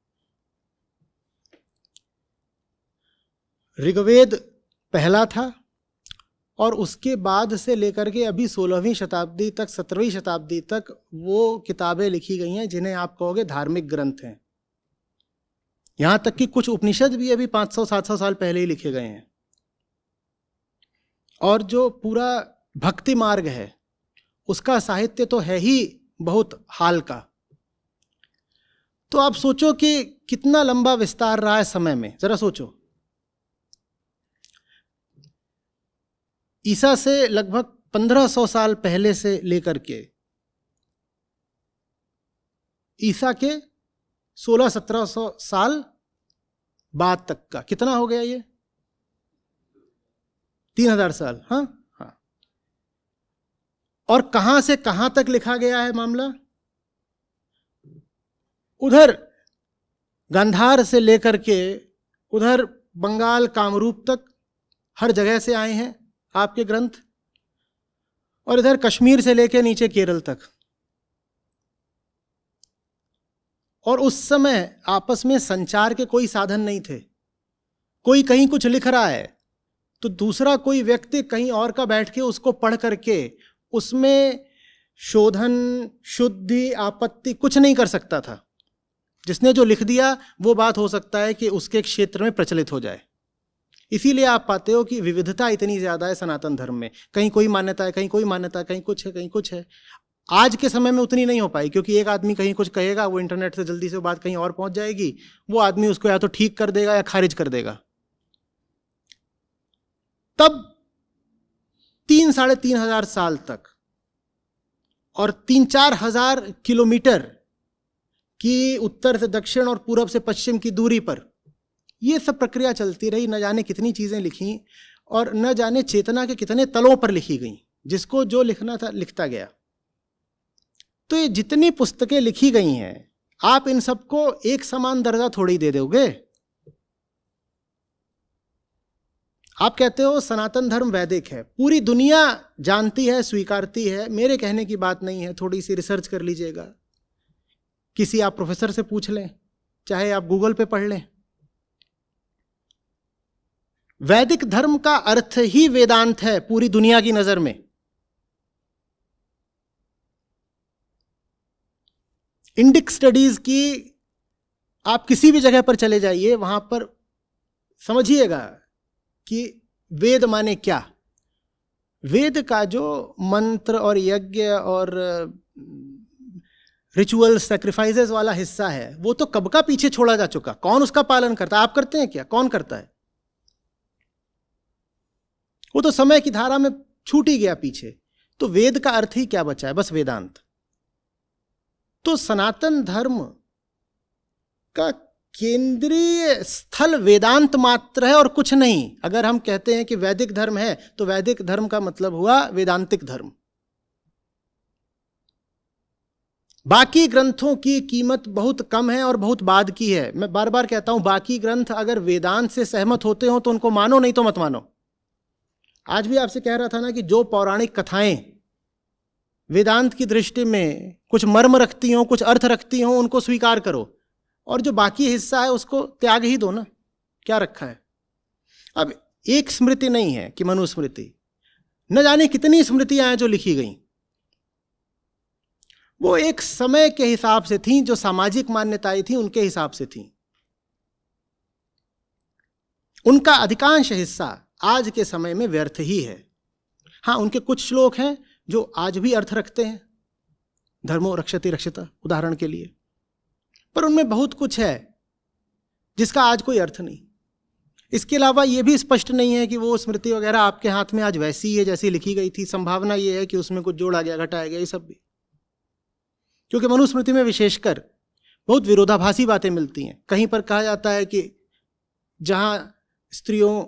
ऋग्वेद पहला था और उसके बाद से लेकर के अभी 16वीं शताब्दी तक, 17वीं शताब्दी तक वो किताबें लिखी गई हैं जिन्हें आप कहोगे धार्मिक ग्रंथ हैं। यहां तक कि कुछ उपनिषद भी अभी 500-700 साल पहले ही लिखे गए हैं। और जो पूरा भक्ति मार्ग है उसका साहित्य तो है ही बहुत हाल का। तो आप सोचो कि कितना लंबा विस्तार रहा है समय में, जरा सोचो। ईसा से लगभग 1500 साल पहले से लेकर के ईसा के 1600-1700 साल बाद तक का कितना हो गया? ये 3000 साल। हाँ हाँ। और कहां से कहां तक लिखा गया है मामला? उधर गांधार से लेकर के उधर बंगाल कामरूप तक हर जगह से आए हैं आपके ग्रंथ, और इधर कश्मीर से लेकर नीचे केरल तक। और उस समय आपस में संचार के कोई साधन नहीं थे। कोई कहीं कुछ लिख रहा है तो दूसरा कोई व्यक्ति कहीं और का बैठ के उसको पढ़ करके उसमें शोधन, शुद्धि, आपत्ति कुछ नहीं कर सकता था। जिसने जो लिख दिया वो बात हो सकता है कि उसके क्षेत्र में प्रचलित हो जाए। इसीलिए आप पाते हो कि विविधता इतनी ज़्यादा है सनातन धर्म में। कहीं कोई मान्यता है, कहीं कोई मान्यता है, कहीं कुछ है, कहीं कुछ है। आज के समय में उतनी नहीं हो पाई, क्योंकि एक आदमी कहीं कुछ कहेगा, वो इंटरनेट से जल्दी से बात कहीं और पहुंच जाएगी, वो आदमी उसको या तो ठीक कर देगा या खारिज कर देगा। तब 3-3.5 हजार साल तक और 3-4 हजार किलोमीटर की उत्तर से दक्षिण और पूरब से पश्चिम की दूरी पर ये सब प्रक्रिया चलती रही। न जाने कितनी चीजें लिखी और न जाने चेतना के कितने तलों पर लिखी गई। जिसको जो लिखना था लिखता गया। तो ये जितनी पुस्तकें लिखी गई हैं, आप इन सबको एक समान दर्जा थोड़ी दे दोगे। आप कहते हो सनातन धर्म वैदिक है, पूरी दुनिया जानती है, स्वीकारती है। मेरे कहने की बात नहीं है, थोड़ी सी रिसर्च कर लीजिएगा। किसी आप प्रोफेसर से पूछ लें, चाहे आप गूगल पे पढ़ लें। वैदिक धर्म का अर्थ ही वेदांत है पूरी दुनिया की नजर में। इंडिक स्टडीज की आप किसी भी जगह पर चले जाइए, वहां पर समझिएगा कि वेद माने क्या। वेद का जो मंत्र और यज्ञ और रिचुअल सैक्रिफाइसेस वाला हिस्सा है, वो तो कब का पीछे छोड़ा जा चुका। कौन उसका पालन करता है? आप करते हैं क्या? कौन करता है? वो तो समय की धारा में छूट ही गया पीछे। तो वेद का अर्थ ही क्या बचा है? बस वेदांत। तो सनातन धर्म का केंद्रीय स्थल वेदांत मात्र है और कुछ नहीं। अगर हम कहते हैं कि वैदिक धर्म है, तो वैदिक धर्म का मतलब हुआ वेदांतिक धर्म। बाकी ग्रंथों की कीमत बहुत कम है और बहुत बाद की है। मैं बार बार कहता हूं, बाकी ग्रंथ अगर वेदांत से सहमत होते हो तो उनको मानो, नहीं तो मत मानो। आज भी आपसे कह रहा था ना कि जो पौराणिक कथाएं वेदांत की दृष्टि में कुछ मर्म रखती हों, कुछ अर्थ रखती हों, उनको स्वीकार करो, और जो बाकी हिस्सा है उसको त्याग ही दो ना। क्या रखा है? अब एक स्मृति नहीं है कि मनुस्मृति, न जाने कितनी स्मृतियां हैं जो लिखी गई। वो एक समय के हिसाब से थी, जो सामाजिक मान्यताएं थी उनके हिसाब से थी। उनका अधिकांश हिस्सा आज के समय में व्यर्थ ही है। हाँ, उनके कुछ श्लोक हैं जो आज भी अर्थ रखते हैं, धर्मो रक्षति रक्षिता उदाहरण के लिए, पर उनमें बहुत कुछ है जिसका आज कोई अर्थ नहीं। इसके अलावा यह भी स्पष्ट नहीं है कि वो स्मृति वगैरह आपके हाथ में आज वैसी है जैसी लिखी गई थी। संभावना यह है कि उसमें कुछ जोड़ा गया, घटाया गया, ये सब भी। क्योंकि मनुस्मृति में विशेषकर बहुत विरोधाभासी बातें मिलती हैं। कहीं पर कहा जाता है कि जहाँ स्त्रियों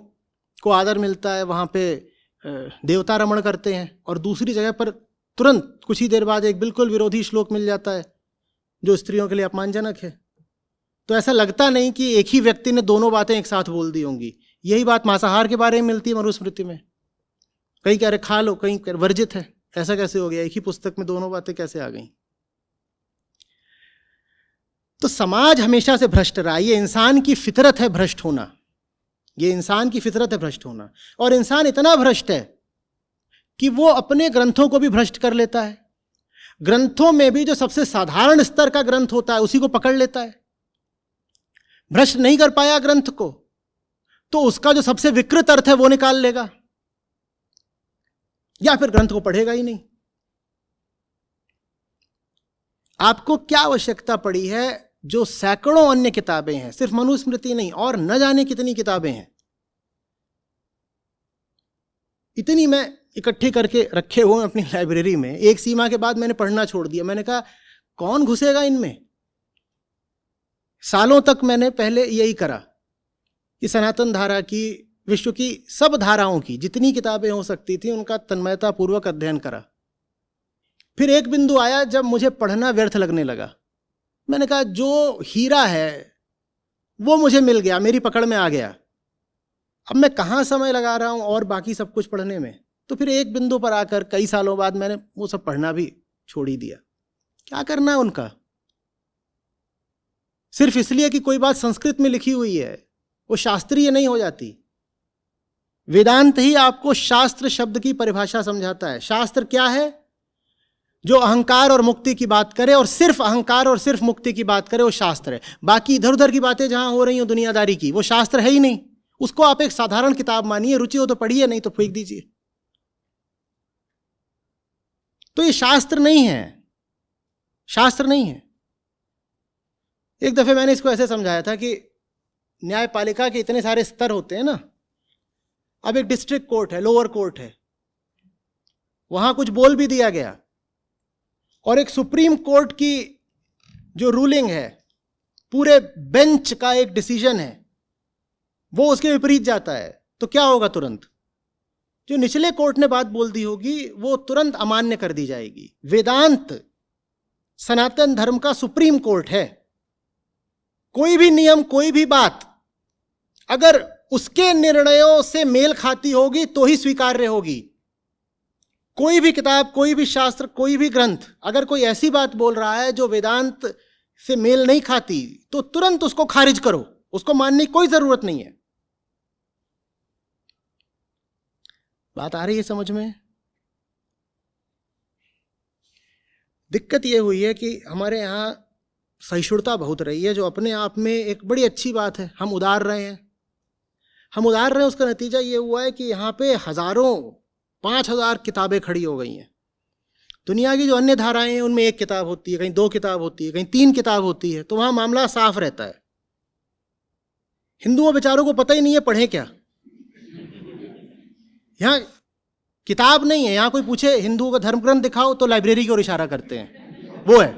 को आदर मिलता है वहाँ पे देवता रमण करते हैं, और दूसरी जगह पर तुरंत कुछ ही देर बाद एक बिल्कुल विरोधी श्लोक मिल जाता है जो स्त्रियों के लिए अपमानजनक है। तो ऐसा लगता नहीं कि एक ही व्यक्ति ने दोनों बातें एक साथ बोल दी होंगी। यही बात मांसाहार के बारे में मिलती है मनुस्मृति में। कहीं कह रहे खा लो, कहीं कह रहे वर्जित है। ऐसा कैसे हो गया? एक ही पुस्तक में दोनों बातें कैसे आ गई? तो समाज हमेशा से भ्रष्ट रहा। ये इंसान की फितरत है भ्रष्ट होना। ये इंसान की फितरत है भ्रष्ट होना। और इंसान इतना भ्रष्ट है कि वो अपने ग्रंथों को भी भ्रष्ट कर लेता है। ग्रंथों में भी जो सबसे साधारण स्तर का ग्रंथ होता है उसी को पकड़ लेता है। भ्रष्ट नहीं कर पाया ग्रंथ को, तो उसका जो सबसे विकृत अर्थ है वो निकाल लेगा, या फिर ग्रंथ को पढ़ेगा ही नहीं। आपको क्या आवश्यकता पड़ी है? जो सैकड़ों अन्य किताबें हैं, सिर्फ मनुस्मृति नहीं और न जाने कितनी किताबें हैं, इतनी मैं इकट्ठी करके रखे हुए हैं अपनी लाइब्रेरी में। एक सीमा के बाद मैंने पढ़ना छोड़ दिया। मैंने कहा कौन घुसेगा इनमें? सालों तक मैंने पहले यही करा कि सनातन धारा की, विश्व की सब धाराओं की जितनी किताबें हो सकती थी उनका तन्मयता पूर्वक अध्ययन करा। फिर एक बिंदु आया जब मुझे पढ़ना व्यर्थ लगने लगा। मैंने कहा जो हीरा है वो मुझे मिल गया, मेरी पकड़ में आ गया। अब मैं कहाँ समय लगा रहा हूं और बाकी सब कुछ पढ़ने में। तो फिर एक बिंदु पर आकर कई सालों बाद मैंने वो सब पढ़ना भी छोड़ ही दिया। क्या करना है उनका? सिर्फ इसलिए कि कोई बात संस्कृत में लिखी हुई है वो शास्त्रीय नहीं हो जाती। वेदांत ही आपको शास्त्र शब्द की परिभाषा समझाता है। शास्त्र क्या है? जो अहंकार और मुक्ति की बात करे और सिर्फ अहंकार और सिर्फ मुक्ति की बात करे वो शास्त्र है। बाकी इधर उधर की बातें जहां हो रही हो दुनियादारी की, वो शास्त्र है ही नहीं। उसको आप एक साधारण किताब मानिए, रुचि हो तो पढ़िए, नहीं तो फेंक दीजिए। तो ये शास्त्र नहीं है, शास्त्र नहीं है। एक दफे मैंने इसको ऐसे समझाया था कि न्यायपालिका के इतने सारे स्तर होते हैं ना। अब एक डिस्ट्रिक्ट कोर्ट है, लोअर कोर्ट है, वहां कुछ बोल भी दिया गया और एक सुप्रीम कोर्ट की जो रूलिंग है, पूरे बेंच का एक डिसीजन है, वो उसके विपरीत जाता है, तो क्या होगा? तुरंत जो निचले कोर्ट ने बात बोल दी होगी वो तुरंत अमान्य कर दी जाएगी। वेदांत सनातन धर्म का सुप्रीम कोर्ट है। कोई भी नियम, कोई भी बात अगर उसके निर्णयों से मेल खाती होगी तो ही स्वीकार्य होगी। कोई भी किताब, कोई भी शास्त्र, कोई भी ग्रंथ अगर कोई ऐसी बात बोल रहा है जो वेदांत से मेल नहीं खाती तो तुरंत उसको खारिज करो, उसको मानने की कोई जरूरत नहीं है। बात आ रही है समझ में? दिक्कत यह हुई है कि हमारे यहां सहिष्णुता बहुत रही है, जो अपने आप में एक बड़ी अच्छी बात है। हम उदार रहे हैं, हम उदार रहे हैं। उसका नतीजा ये हुआ है कि यहाँ पे हजारों, 5000 किताबें खड़ी हो गई हैं। दुनिया की जो अन्य धाराएं हैं उनमें एक किताब होती है, कहीं 2 किताब होती है, कहीं 3 किताब होती है, तो वहां मामला साफ रहता है। हिंदुओं बेचारों को पता ही नहीं है पढ़ें क्या। यहाँ किताब नहीं है, यहाँ कोई पूछे हिंदुओं का धर्म ग्रंथ दिखाओ तो लाइब्रेरी की ओर इशारा करते हैं, वो है।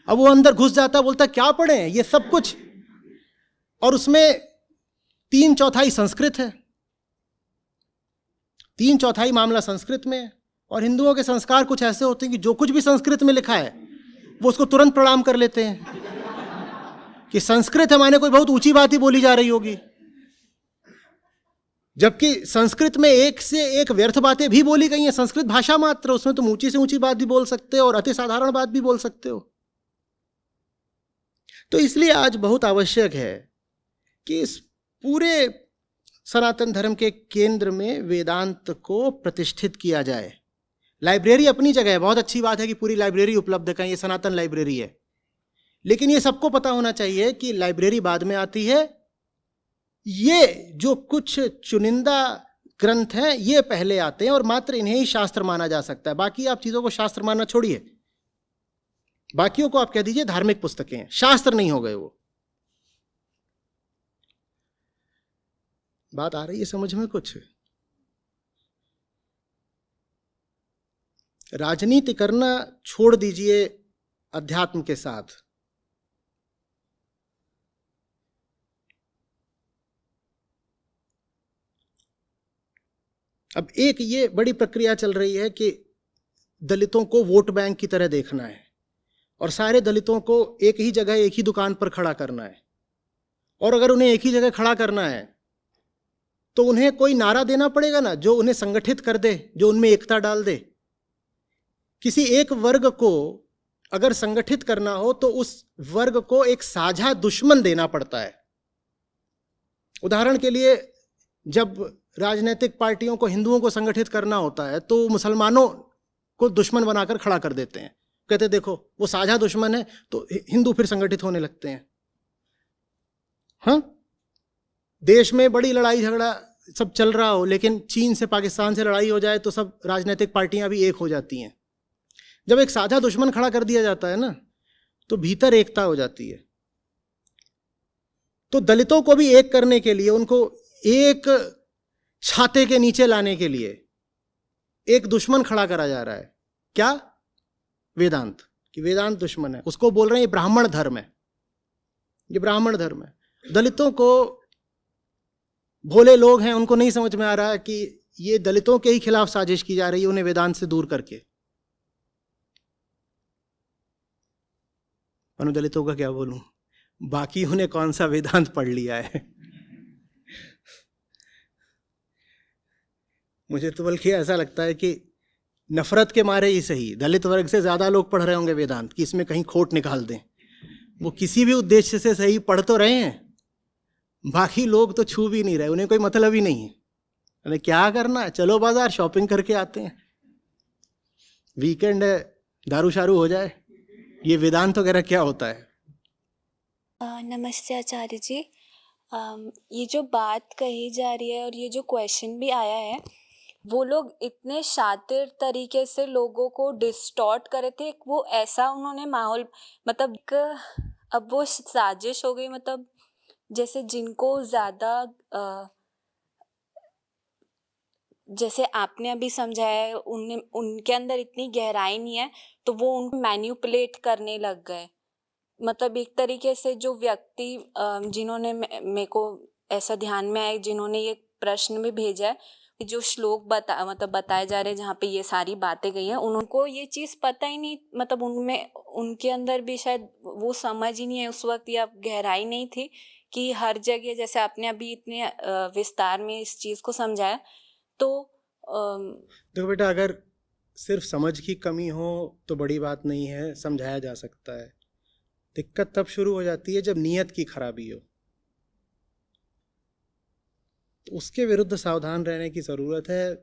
अब वो अंदर घुस जाता है, बोलता है क्या पढ़े ये सब कुछ, और उसमें 3/4 संस्कृत है, 3/4 मामला संस्कृत में है। और हिंदुओं के संस्कार कुछ ऐसे होते हैं कि जो कुछ भी संस्कृत में लिखा है वो उसको तुरंत प्रणाम कर लेते हैं कि संस्कृत है माने कोई बहुत ऊंची बात ही बोली जा रही होगी, जबकि संस्कृत में एक से एक व्यर्थ बातें भी बोली गई हैं। संस्कृत भाषा मात्र, उसमें तुम ऊंची से ऊंची बात भी बोल सकते हो और अति साधारण बात भी बोल सकते हो। तो इसलिए आज बहुत आवश्यक है कि इस पूरे सनातन धर्म के केंद्र में वेदांत को प्रतिष्ठित किया जाए। लाइब्रेरी अपनी जगह है, बहुत अच्छी बात है कि पूरी लाइब्रेरी उपलब्ध है, कहीं ये सनातन लाइब्रेरी है, लेकिन ये सबको पता होना चाहिए कि लाइब्रेरी बाद में आती है। ये जो कुछ चुनिंदा ग्रंथ हैं ये पहले आते हैं और मात्र इन्हें ही शास्त्र माना जा सकता है। बाकी आप चीजों को शास्त्र मानना छोड़िए, बाकियों को आप कह दीजिए धार्मिक पुस्तकें हैं, शास्त्र नहीं हो गए वो। बात आ रही है समझ में? कुछ राजनीति करना छोड़ दीजिए अध्यात्म के साथ। अब एक ये बड़ी प्रक्रिया चल रही है कि दलितों को वोट बैंक की तरह देखना है और सारे दलितों को एक ही जगह, एक ही दुकान पर खड़ा करना है। और अगर उन्हें एक ही जगह खड़ा करना है तो उन्हें कोई नारा देना पड़ेगा ना, जो उन्हें संगठित कर दे, जो उनमें एकता डाल दे। किसी एक वर्ग को अगर संगठित करना हो तो उस वर्ग को एक साझा दुश्मन देना पड़ता है। उदाहरण के लिए, जब राजनीतिक पार्टियों को हिंदुओं को संगठित करना होता है तो मुसलमानों को दुश्मन बनाकर खड़ा कर देते हैं, कहते देखो वो साझा दुश्मन है, तो हिंदू फिर संगठित होने लगते हैं। हाँ, देश में बड़ी लड़ाई झगड़ा सब चल रहा हो, लेकिन चीन से पाकिस्तान से लड़ाई हो जाए तो सब राजनीतिक पार्टियां भी एक हो जाती हैं। जब एक साझा दुश्मन खड़ा कर दिया जाता है ना, तो भीतर एकता हो जाती है। तो दलितों को भी एक करने के लिए, उनको एक छाते के नीचे लाने के लिए एक दुश्मन खड़ा करा जा रहा है। क्या? वेदांत। कि वेदांत दुश्मन है, उसको बोल रहे हैं ये ब्राह्मण धर्म है, ये ब्राह्मण धर्म है। दलितों को, भोले लोग हैं, उनको नहीं समझ में आ रहा है कि ये दलितों के ही खिलाफ साजिश की जा रही है, उन्हें वेदांत से दूर करके। दलितों का क्या बोलूं, बाकी उन्हें कौन सा वेदांत पढ़ लिया है। मुझे तो बल्कि ऐसा लगता है कि नफरत के मारे ही सही दलित वर्ग से ज़्यादा लोग पढ़ रहे होंगे वेदांत कि इसमें कहीं खोट निकाल दें। वो किसी भी उद्देश्य से सही पढ़ तो रहे हैं, बाकी लोग तो छू भी नहीं रहे, उन्हें कोई मतलब ही नहीं है। उन्हें क्या करना है, चलो बाजार शॉपिंग करके आते हैं, वीकेंड है, दारू शारू हो जाए। ये वेदांत वगैरह क्या होता है? नमस्ते आचार्य जी। ये जो बात कही जा रही है और ये जो क्वेश्चन भी आया है, वो लोग इतने शातिर तरीके से लोगों को डिस्टॉर्ट करे थे। वो ऐसा उन्होंने माहौल, मतलब अब वो साजिश हो गई। मतलब जैसे जिनको ज़्यादा जैसे आपने अभी समझाया है, उनके अंदर इतनी गहराई नहीं है, तो वो उनको मैन्युपुलेट करने लग गए। मतलब एक तरीके से जो व्यक्ति जिन्होंने मेरे को ऐसा ध्यान में आया, जिन्होंने ये प्रश्न भी भेजा है, जो श्लोक बताए जा रहे हैं जहाँ पे ये सारी बातें गई हैं, उनको ये चीज़ पता ही नहीं। मतलब उनके अंदर भी शायद वो समझ ही नहीं है उस वक्त, या गहराई नहीं थी कि हर जगह, जैसे आपने अभी इतने विस्तार में इस चीज़ को समझाया। तो देखो बेटा, अगर सिर्फ समझ की कमी हो तो बड़ी बात नहीं है, समझाया जा सकता है। दिक्कत तब शुरू हो जाती है जब नीयत की खराबी हो, तो उसके विरुद्ध सावधान रहने की ज़रूरत है।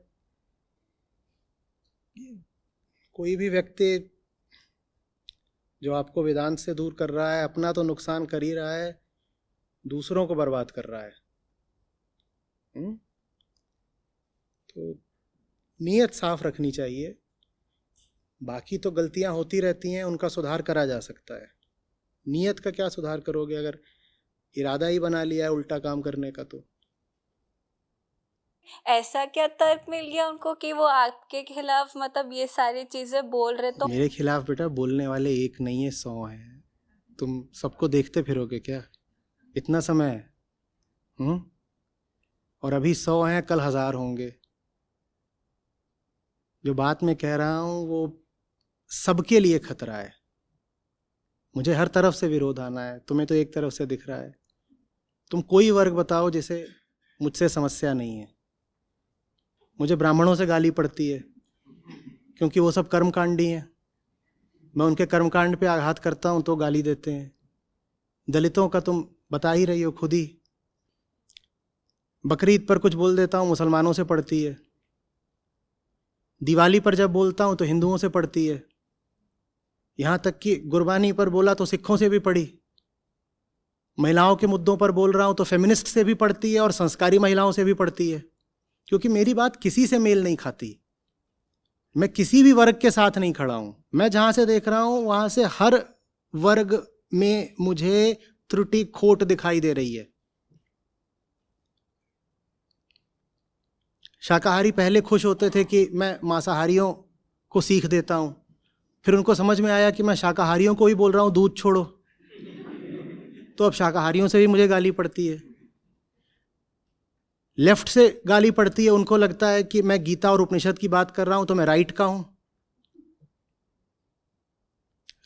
कोई भी व्यक्ति जो आपको वेदांत से दूर कर रहा है, अपना तो नुकसान कर ही रहा है, दूसरों को बर्बाद कर रहा है। तो नीयत साफ रखनी चाहिए। बाकी तो गलतियां होती रहती हैं, उनका सुधार करा जा सकता है। नीयत का क्या सुधार करोगे अगर इरादा ही बना लिया है उल्टा काम करने का? तो ऐसा क्या तर्क मिल गया उनको कि वो आपके खिलाफ मतलब ये सारी चीजें बोल रहे? तो मेरे खिलाफ बेटा बोलने वाले एक नहीं है, 100 हैं। तुम सबको देखते फिरोगे क्या? इतना समय है। और अभी 100 हैं, कल 1000 होंगे। जो बात मैं कह रहा हूँ वो सबके लिए खतरा है। मुझे हर तरफ से विरोध आना है, तुम्हें तो एक तरफ से दिख रहा है। तुम कोई वर्ग बताओ जिसे मुझसे समस्या नहीं है। मुझे ब्राह्मणों से गाली पड़ती है क्योंकि वो सब कर्मकांडी हैं। मैं उनके कर्मकांड पे आघात करता हूँ तो गाली देते हैं। दलितों का तुम बता ही रही हो खुद ही। बकरीद पर कुछ बोल देता हूँ, मुसलमानों से पड़ती है। दिवाली पर जब बोलता हूँ तो हिंदुओं से पड़ती है। यहाँ तक कि गुरबानी पर बोला तो सिखों से भी पड़ी। महिलाओं के मुद्दों पर बोल रहा हूँ तो फेमिनिस्ट से भी पड़ती है और संस्कारी महिलाओं से भी पड़ती है, क्योंकि मेरी बात किसी से मेल नहीं खाती। मैं किसी भी वर्ग के साथ नहीं खड़ा हूँ। मैं जहाँ से देख रहा हूँ वहाँ से हर वर्ग में मुझे त्रुटि खोट दिखाई दे रही है। शाकाहारी पहले खुश होते थे कि मैं मांसाहारियों को सीख देता हूँ, फिर उनको समझ में आया कि मैं शाकाहारियों को ही बोल रहा हूँ दूध छोड़ो, तो अब शाकाहारियों से भी मुझे गाली पड़ती है। लेफ्ट से गाली पड़ती है, उनको लगता है कि मैं गीता और उपनिषद की बात कर रहा हूं तो मैं राइट का हूं।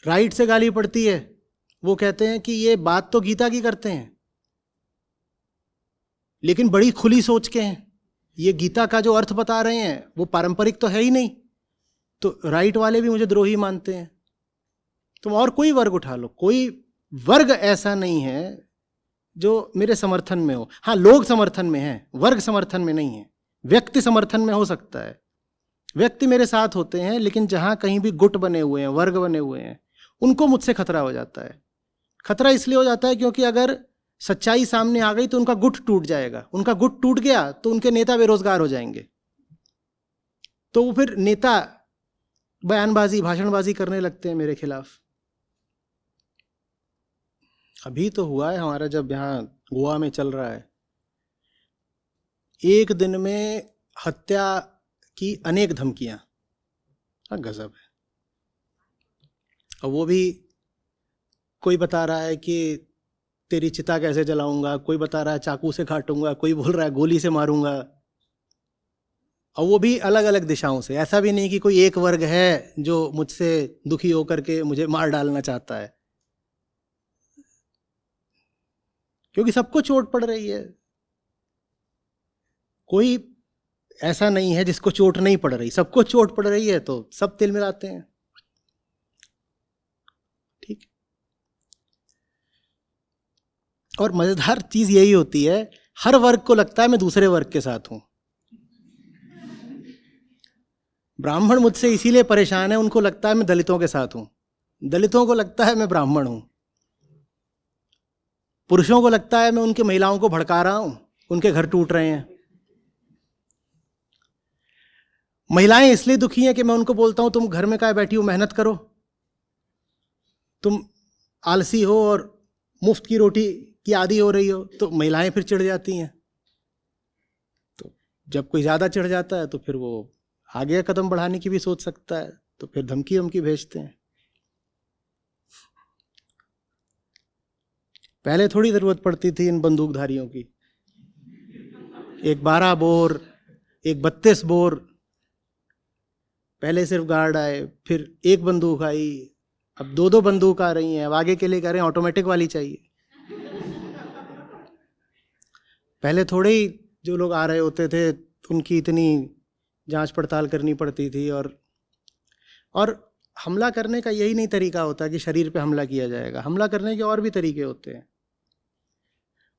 राइट से गाली पड़ती है, वो कहते हैं कि ये बात तो गीता की करते हैं लेकिन बड़ी खुली सोच के हैं, ये गीता का जो अर्थ बता रहे हैं वो पारंपरिक तो है ही नहीं। तो राइट वाले भी मुझे द्रोही मानते हैं। तुम और कोई वर्ग उठा लो, कोई वर्ग ऐसा नहीं है जो मेरे समर्थन में हो। हाँ, लोग समर्थन में हैं, वर्ग समर्थन में नहीं है। व्यक्ति समर्थन में हो सकता है, व्यक्ति मेरे साथ होते हैं, लेकिन जहाँ कहीं भी गुट बने हुए हैं, वर्ग बने हुए हैं, उनको मुझसे खतरा हो जाता है। खतरा इसलिए हो जाता है क्योंकि अगर सच्चाई सामने आ गई तो उनका गुट टूट जाएगा। उनका गुट टूट गया तो उनके नेता बेरोजगार हो जाएंगे, तो वो फिर नेता बयानबाजी, भाषणबाजी करने लगते हैं मेरे खिलाफ। अभी तो हुआ है हमारा, जब यहाँ गोवा में चल रहा है, एक दिन में हत्या की अनेक धमकियां। गजब है। और वो भी कोई बता रहा है कि तेरी चिता कैसे जलाऊंगा, कोई बता रहा है चाकू से काटूंगा, कोई बोल रहा है गोली से मारूंगा। और वो भी अलग अलग दिशाओं से। ऐसा भी नहीं कि कोई एक वर्ग है जो मुझसे दुखी होकर के मुझे मार डालना चाहता है। क्योंकि सबको चोट पड़ रही है, कोई ऐसा नहीं है जिसको चोट नहीं पड़ रही, सबको चोट पड़ रही है, तो सब तिल मिलाते हैं। ठीक। और मजेदार चीज यही होती है, हर वर्ग को लगता है मैं दूसरे वर्ग के साथ हूं। ब्राह्मण मुझसे इसीलिए परेशान है, उनको लगता है मैं दलितों के साथ हूं, दलितों को लगता है मैं ब्राह्मण हूं, पुरुषों को लगता है मैं उनकी महिलाओं को भड़का रहा हूं, उनके घर टूट रहे हैं। महिलाएं इसलिए दुखी हैं कि मैं उनको बोलता हूं तुम घर में काहे बैठी हो, मेहनत करो, तुम आलसी हो और मुफ्त की रोटी की आदी हो रही हो, तो महिलाएं फिर चिढ़ जाती हैं। तो जब कोई ज्यादा चिढ़ जाता है तो फिर वो आगे कदम बढ़ाने की भी सोच सकता है, तो फिर धमकी वमकी भेजते हैं। पहले थोड़ी जरूरत पड़ती थी इन बंदूकधारियों की, एक 12 बोर, एक 32 बोर, पहले सिर्फ गार्ड आए, फिर एक बंदूक आई, अब 2-2 बंदूक आ रही हैं, अब आगे के लिए कह रहे हैं ऑटोमेटिक वाली चाहिए। पहले थोड़े ही जो लोग आ रहे होते थे उनकी इतनी जांच पड़ताल करनी पड़ती थी, और हमला करने का यही नहीं तरीका होता कि शरीर पे हमला किया जाएगा, हमला करने के और भी तरीके होते हैं।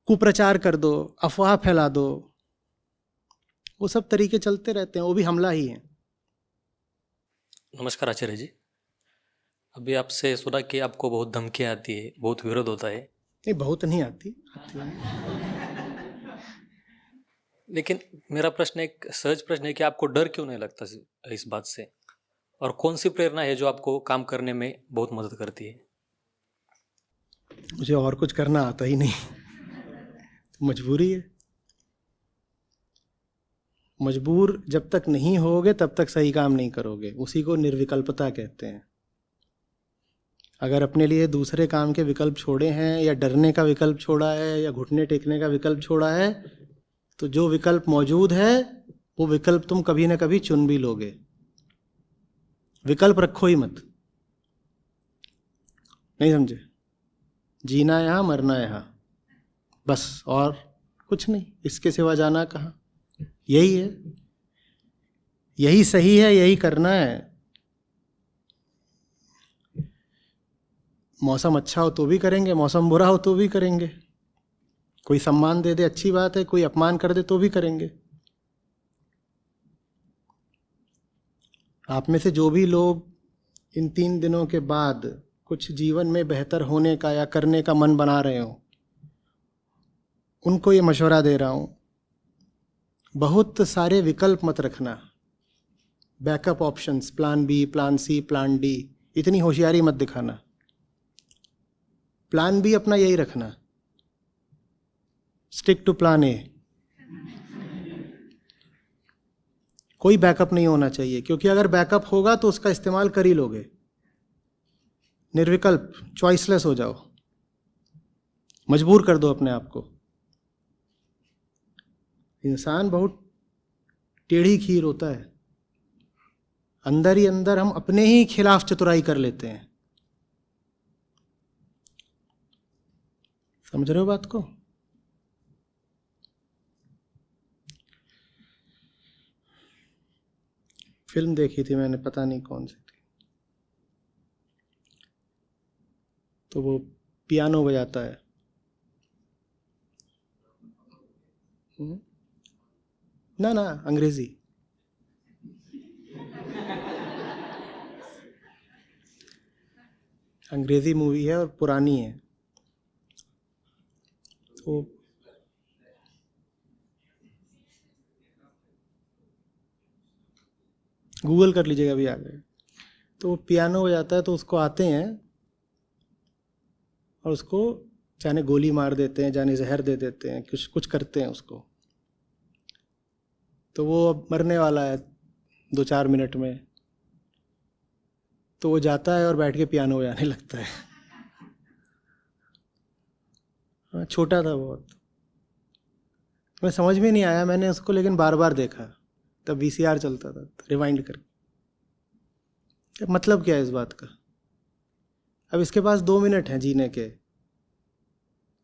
कुप्रचार कर दो, अफवाह फैला दो, वो सब तरीके चलते रहते हैं, वो भी हमला ही है। नमस्कार आचार्य जी, अभी आपसे सुना कि आपको बहुत धमकियाँ आती है, बहुत विरोध होता है। नहीं, बहुत नहीं आती लेकिन मेरा प्रश्न, एक सहज प्रश्न है कि आपको डर क्यों नहीं लगता इस बात से, और कौन सी प्रेरणा है जो आपको काम करने में बहुत मदद करती है? मुझे और कुछ करना आता ही नहीं, मजबूरी है। मजबूर जब तक नहीं होगे तब तक सही काम नहीं करोगे, उसी को निर्विकल्पता कहते हैं। अगर अपने लिए दूसरे काम के विकल्प छोड़े हैं, या डरने का विकल्प छोड़ा है, या घुटने टेकने का विकल्प छोड़ा है, तो जो विकल्प मौजूद है वो विकल्प तुम कभी ना कभी चुन भी लोगे। विकल्प रखो ही मत, नहीं समझे? जीना यहाँ, मरना यहाँ, बस, और कुछ नहीं, इसके सिवा जाना कहाँ। यही है, यही सही है, यही करना है। मौसम अच्छा हो तो भी करेंगे, मौसम बुरा हो तो भी करेंगे। कोई सम्मान दे दे अच्छी बात है, कोई अपमान कर दे तो भी करेंगे। आप में से जो भी लोग इन 3 दिनों के बाद कुछ जीवन में बेहतर होने का या करने का मन बना रहे हो, उनको ये मशवरा दे रहा हूं, बहुत सारे विकल्प मत रखना, backup options, plan B, plan C, plan D, इतनी होशियारी मत दिखाना। प्लान बी अपना यही रखना, स्टिक टू प्लान ए। कोई बैकअप नहीं होना चाहिए, क्योंकि अगर बैकअप होगा तो उसका इस्तेमाल कर ही लोगे। निर्विकल्प, चॉइसलेस हो जाओ, मजबूर कर दो अपने आप को। इंसान बहुत टेढ़ी खीर होता है, अंदर ही अंदर हम अपने ही खिलाफ चतुराई कर लेते हैं। समझ रहे हो बात को? फिल्म देखी थी मैंने, पता नहीं कौन सी थी, तो वो पियानो बजाता है। ना ना, अंग्रेजी। अंग्रेजी मूवी है और पुरानी है, तो गूगल कर लीजिएगा, अभी आ गए। तो वो पियानो बजाता है, तो उसको आते हैं और उसको जाने गोली मार देते हैं, जाने जहर दे देते हैं, कुछ कुछ करते हैं उसको। तो वो अब मरने वाला है 2-4 मिनट में, तो वो जाता है और बैठ के पियानो बजाने लगता है। हाँ, छोटा था बहुत, मैं समझ में नहीं आया मैंने उसको, लेकिन बार बार देखा, तब VCR चलता था, रिवाइंड करके। मतलब क्या है इस बात का? अब इसके पास 2 मिनट हैं जीने के,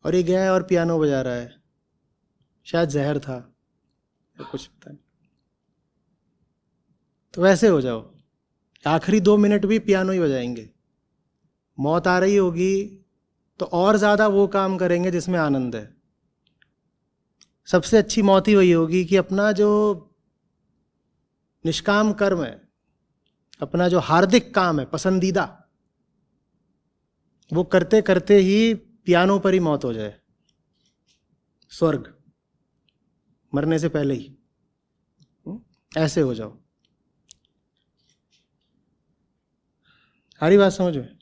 और ये गया है और पियानो बजा रहा है, शायद जहर था या कुछ पता नहीं। तो वैसे हो जाओ, आखिरी 2 मिनट भी पियानो ही बजाएंगे। मौत आ रही होगी तो और ज़्यादा वो काम करेंगे जिसमें आनंद है। सबसे अच्छी मौत ही वही होगी कि अपना जो निष्काम कर्म है, अपना जो हार्दिक काम है, पसंदीदा, वो करते करते ही पियानो पर ही मौत हो जाए, स्वर्ग, मरने से पहले ही। ऐसे हो जाओ। हरी बात समझ में?